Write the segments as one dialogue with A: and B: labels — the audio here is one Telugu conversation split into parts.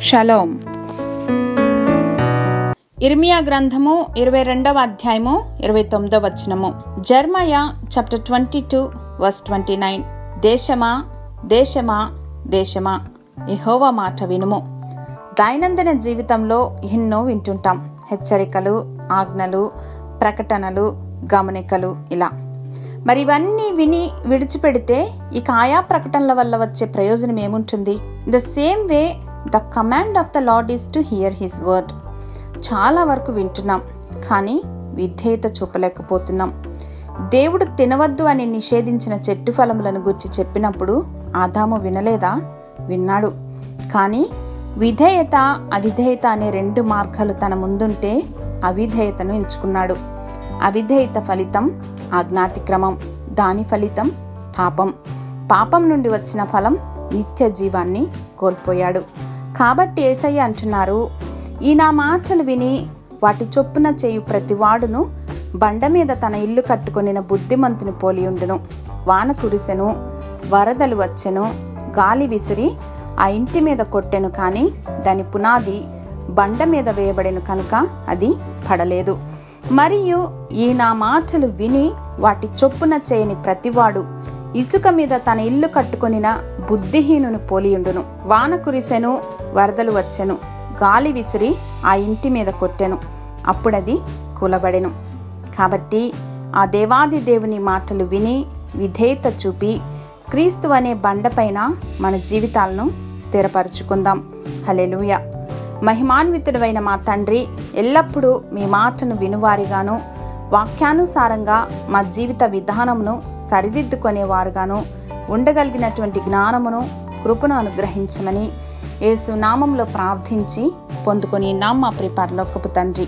A: షలోం. ఇర్మియా గ్రంథము 22వ అధ్యాయము 29వ వచనము. జెర్మయా చాప్టర్ 22 వర్స్ 29. దేశమా దేశమా దేశమా యెహోవా మాట వినుము. దైనందిన జీవితంలో ఎన్నో వింటుంటాం. హెచ్చరికలు, ఆజ్ఞలు, ప్రకటనలు, గమనికలు ఇలా. మరి ఇవన్నీ విని విడిచిపెడితే ఇక ఆయా ప్రకటనల వల్ల వచ్చే ప్రయోజనం ఏముంటుంది? The same way the command of the lord is to hear his word. చాలా వరకు వింటున్నాం, కానీ విధేయత చూపలేకపోతున్నాం. దేవుడు తినవద్దు అని నిషేధించిన చెట్టు ఫలములను గురించి చెప్పినప్పుడు ఆదాము వినలేదా? విన్నాడు. కానీ విధేయత, అవిధేయత అనే రెండు మార్గాలు తన ముందుంటే అవిధేయతను ఎంచుకున్నాడు. అవిధేయత ఫలితం ఆజ్ఞాతిక్రమం, దాని ఫలితం పాపం. పాపం నుండి వచ్చిన ఫలం నిత్య జీవాన్ని కోల్పోయాడు. కాబట్టి యేసయ్య అంటున్నారు, ఈ నా మాటలు విని వాటి చొప్పున చేయు ప్రతివాడును బండ మీద తన ఇల్లు కట్టుకొనిన బుద్ధిమంతుని పోలియుండును. వాన కురిసెను, వరదలు వచ్చెను, గాలి విసిరి ఆ ఇంటి మీద కొట్టెను, కానీ దాని పునాది బండ మీద వేయబడెను కనుక అది పడలేదు. మరియు ఈ నా మాటలు విని వాటి చొప్పున చేయని ప్రతివాడు ఇసుక మీద తన ఇల్లు కట్టుకొనిన బుద్ధిహీనుని పోలియుండును. వాన కురిసెను, వరదలు వచ్చెను, గాలి విసిరి ఆ ఇంటి మీద కొట్టెను, అప్పుడది కూలబడెను. కాబట్టి ఆ దేవాది దేవుని మాటలు విని విధేయత చూపి క్రీస్తు అనే బండపైన మన జీవితాలను స్థిరపరచుకుందాం. హల్లెలూయా. మహిమాన్వితుడైన మా తండ్రి, ఎల్లప్పుడూ మీ మాటను వినువారిగాను, వాక్యానుసారంగా మా జీవిత విధానమును సరిదిద్దుకునేవారుగాను ఉండగలిగినటువంటి జ్ఞానమును, కృపను అనుగ్రహించమని యేసు నామములో ప్రార్థించి పొందుకొని మా ప్రియ పరలోకపు తండ్రి.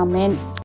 A: ఆమేన్.